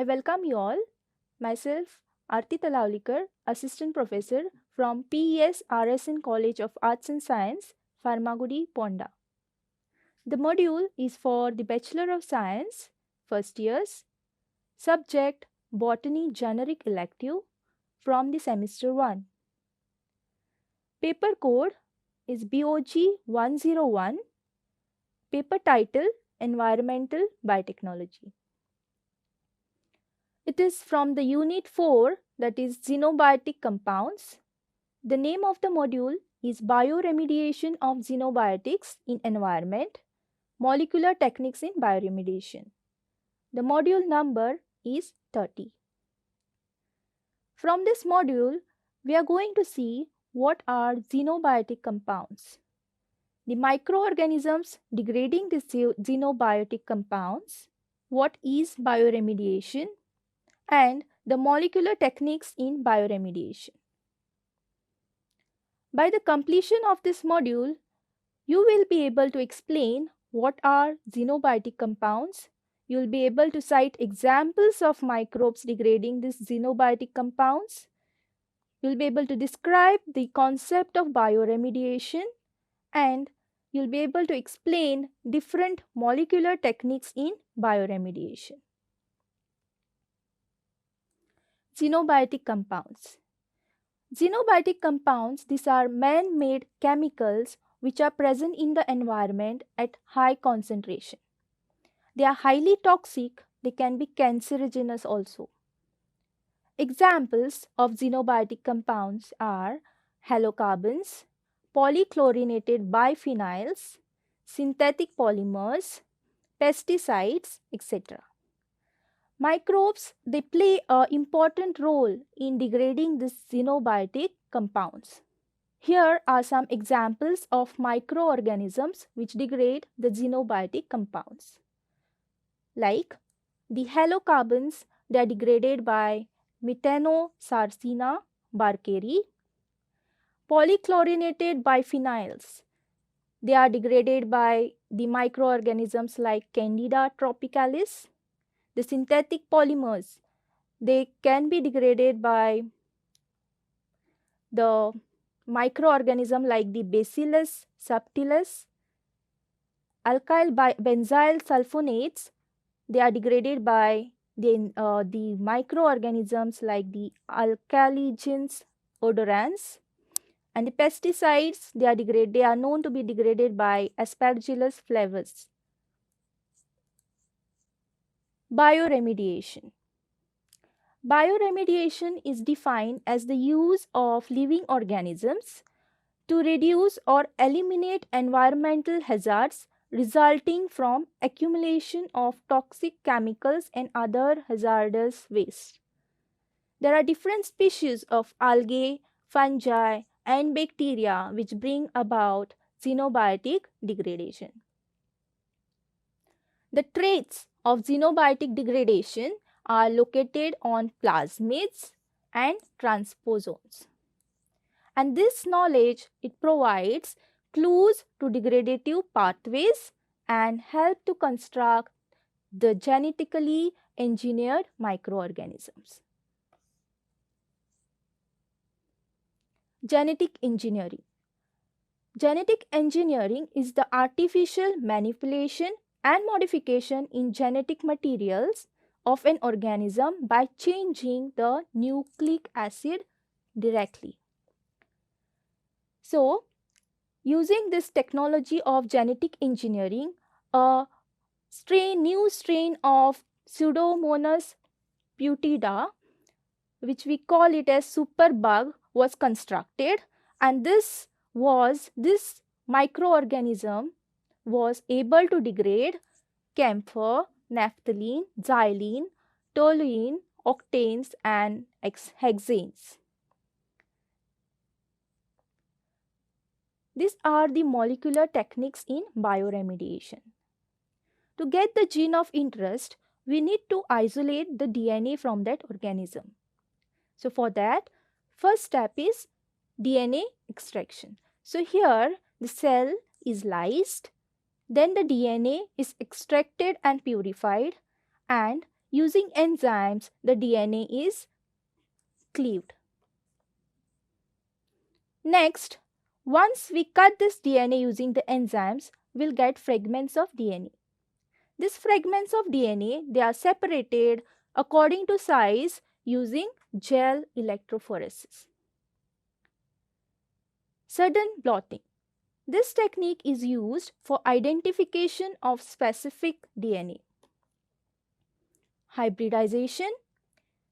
I welcome you all. Myself, Arti Talaulikar, Assistant Professor from PES RSN College of Arts and Science, Farmagudi, Ponda. The module is for the Bachelor of Science, first years, subject Botany Generic Elective from the semester 1. Paper code is BOG 101, paper title Environmental Biotechnology. It is from the Unit 4, that is Xenobiotic Compounds. The name of the module is Bioremediation of Xenobiotics in Environment, Molecular Techniques in Bioremediation. The module number is 30. From this module, we are going to see what are xenobiotic compounds, the microorganisms degrading the xenobiotic compounds, what is bioremediation, and the molecular techniques in bioremediation. By the completion of this module, you will be able to explain what are xenobiotic compounds. You will be able to cite examples of microbes degrading these xenobiotic compounds. You will be able to describe the concept of bioremediation, and you will be able to explain different molecular techniques in bioremediation. Xenobiotic compounds. Xenobiotic compounds, these are man-made chemicals which are present in the environment at high concentration. They are highly toxic, they can be cancerogenic also. Examples of xenobiotic compounds are halocarbons, polychlorinated biphenyls, synthetic polymers, pesticides, etc. Microbes, they play an important role in degrading these xenobiotic compounds. Here are some examples of microorganisms which degrade the xenobiotic compounds. Like the halocarbons, they are degraded by Methanosarcina barkeri. Polychlorinated biphenyls, they are degraded by the microorganisms like Candida tropicalis. The synthetic polymers, they can be degraded by the microorganism like the Bacillus subtilis. Alkyl benzyl sulfonates, they are degraded by the microorganisms like the Alkaligenes odorans. And the pesticides, they are known to be degraded by Aspergillus flavus. Bioremediation. Bioremediation is defined as the use of living organisms to reduce or eliminate environmental hazards resulting from accumulation of toxic chemicals and other hazardous waste. There are different species of algae, fungi, and bacteria which bring about xenobiotic degradation. The traits of xenobiotic degradation are located on plasmids and transposons. And this knowledge, it provides clues to degradative pathways and help to construct the genetically engineered microorganisms. Genetic engineering. Genetic engineering is the artificial manipulation and modification in genetic materials of an organism by changing the nucleic acid directly. So, using this technology of genetic engineering, a new strain of Pseudomonas putida, which we call it as superbug, was constructed, and this microorganism was able to degrade camphor, naphthalene, xylene, toluene, octanes, and hexanes. These are the molecular techniques in bioremediation. To get the gene of interest, we need to isolate the DNA from that organism. So for that, first step is DNA extraction. So here the cell is lysed, then the DNA is extracted and purified, and Using enzymes, the DNA is cleaved. Next, once we cut this DNA using the enzymes, we'll get fragments of DNA. These fragments of DNA, they are separated according to size using gel electrophoresis. Sudden blotting. This technique is used for identification of specific DNA. Hybridization.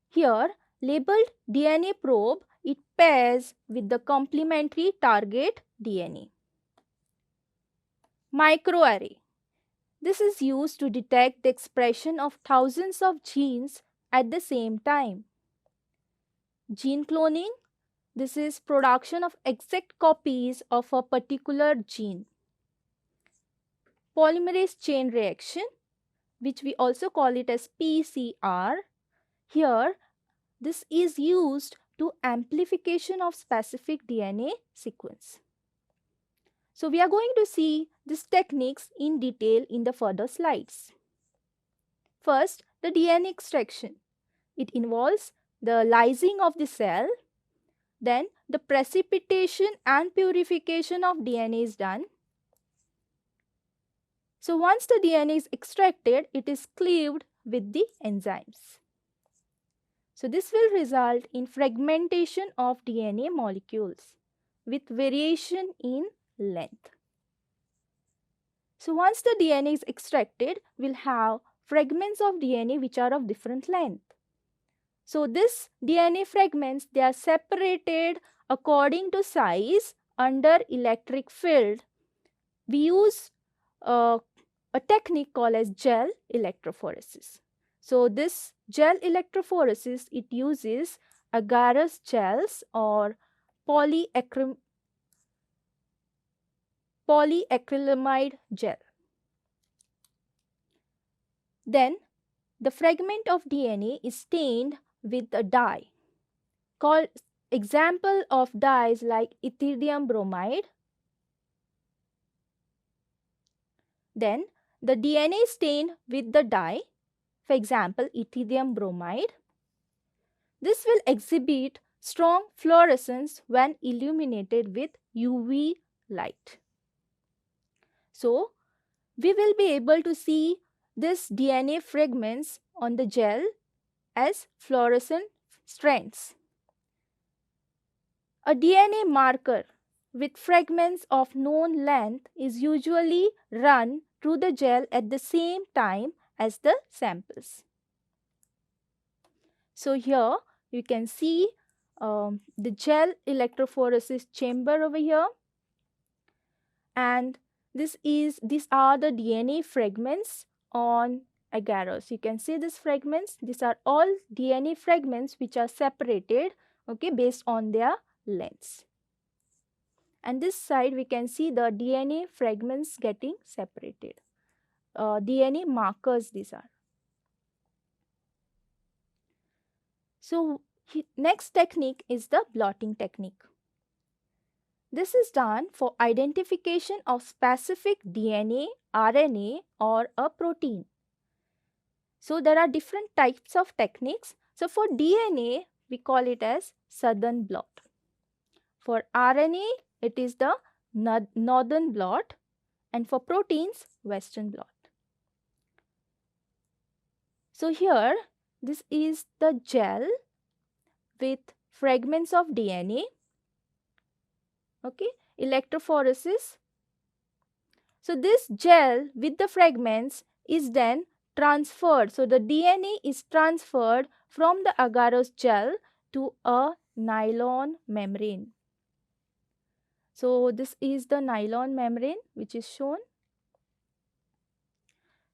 Here, labeled DNA probe, it pairs with the complementary target DNA. Microarray. This is used to detect the expression of thousands of genes at the same time. Gene cloning. This is production of exact copies of a particular gene. Polymerase chain reaction, which we also call it as PCR. Here, this is used to amplification of specific DNA sequence. So we are going to see these techniques in detail in the further slides. First, the DNA extraction. It involves the lysing of the cell. Then the precipitation and purification of DNA is done. So once the DNA is extracted, it is cleaved with the enzymes. So this will result in fragmentation of DNA molecules with variation in length. So once the DNA is extracted, we'll have fragments of DNA which are of different length. So this DNA fragments, they are separated according to size under electric field. We use a technique called as gel electrophoresis. So this gel electrophoresis, it uses agarose gels or polyacrylamide gel. Then the fragment of DNA is stained with a dye. Example of dyes like ethidium bromide. Then the DNA is stained with the dye, for example ethidium bromide. This will exhibit strong fluorescence when illuminated with UV light. So we will be able to see this DNA fragments on the gel as fluorescent strands. A DNA marker with fragments of known length is usually run through the gel at the same time as the samples. So here you can see the gel electrophoresis chamber over here, and these are the DNA fragments on agarose. You can see these fragments. These are all DNA fragments which are separated, okay, based on their lengths. And this side we can see the DNA fragments getting separated. DNA markers these are. So next technique is the blotting technique. This is done for identification of specific DNA, RNA or a protein. So there are different types of techniques. So for DNA, we call it as southern blot. For RNA, it is the northern blot, and for proteins, western blot. So here, this is the gel with fragments of DNA. Okay, electrophoresis. So this gel with the fragments is then transferred. So the DNA is transferred from the agarose gel to a nylon membrane. So this is the nylon membrane which is shown.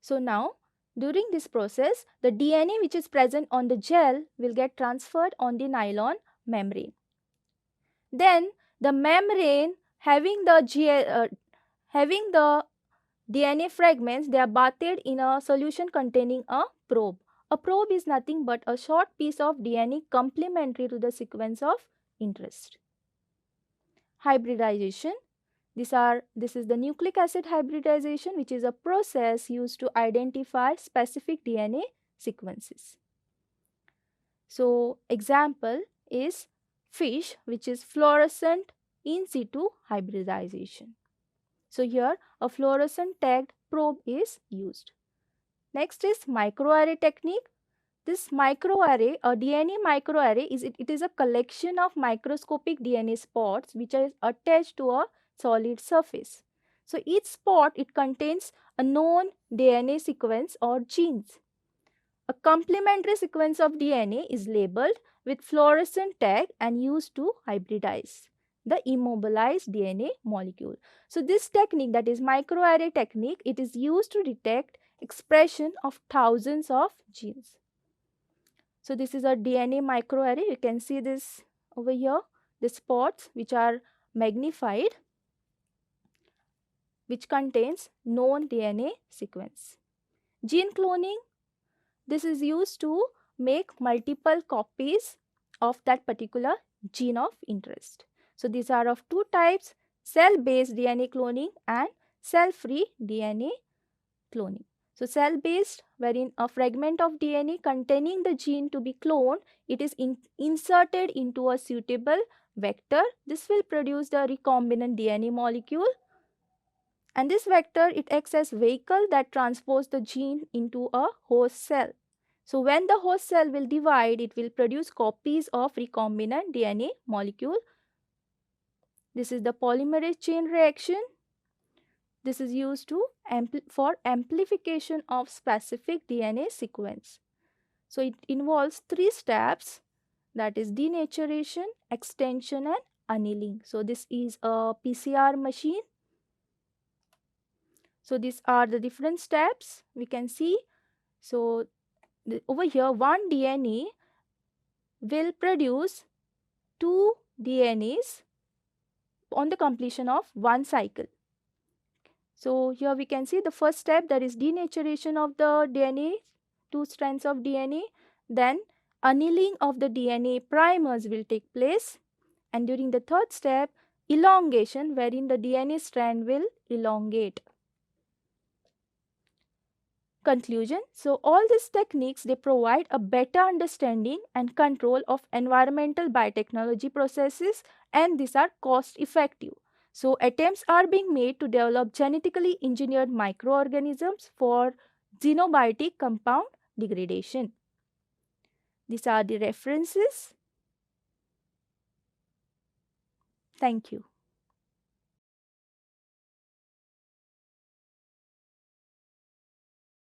So now during this process, the DNA which is present on the gel will get transferred on the nylon membrane. Then the membrane having the DNA fragments, they are bathed in a solution containing a probe. A probe is nothing but a short piece of DNA complementary to the sequence of interest. Hybridization. This is the nucleic acid hybridization, which is a process used to identify specific DNA sequences. So example is FISH, which is fluorescent in situ hybridization. So here a fluorescent tagged probe is used. Next is microarray technique. This microarray, a DNA microarray, it is a collection of microscopic DNA spots which are attached to a solid surface. So each spot, it contains a known DNA sequence or genes. A complementary sequence of DNA is labeled with fluorescent tag and used to hybridize the immobilized DNA molecule. So this technique, that is microarray technique, it is used to detect expression of thousands of genes. So this is a DNA microarray. You can see this over here, the spots which are magnified, which contains known DNA sequence. Gene cloning, this is used to make multiple copies of that particular gene of interest. So these are of two types, cell-based DNA cloning and cell-free DNA cloning. So cell-based, wherein a fragment of DNA containing the gene to be cloned, it is inserted into a suitable vector. This will produce the recombinant DNA molecule. And this vector, it acts as vehicle that transports the gene into a host cell. So when the host cell will divide, it will produce copies of recombinant DNA molecule. This is the polymerase chain reaction. This is used to for amplification of specific DNA sequence. So it involves 3 steps, that is denaturation, extension and annealing. So this is a PCR machine. So these are the different steps we can see. So over here, one DNA will produce 2 DNAs on the completion of one cycle. So here we can see the first step, that is denaturation of the DNA, 2 strands of DNA. Then annealing of the DNA primers will take place. And during the third step, elongation, wherein the DNA strand will elongate. Conclusion. So all these techniques, they provide a better understanding and control of environmental biotechnology processes, and these are cost effective. So attempts are being made to develop genetically engineered microorganisms for xenobiotic compound degradation. These are the references. Thank you.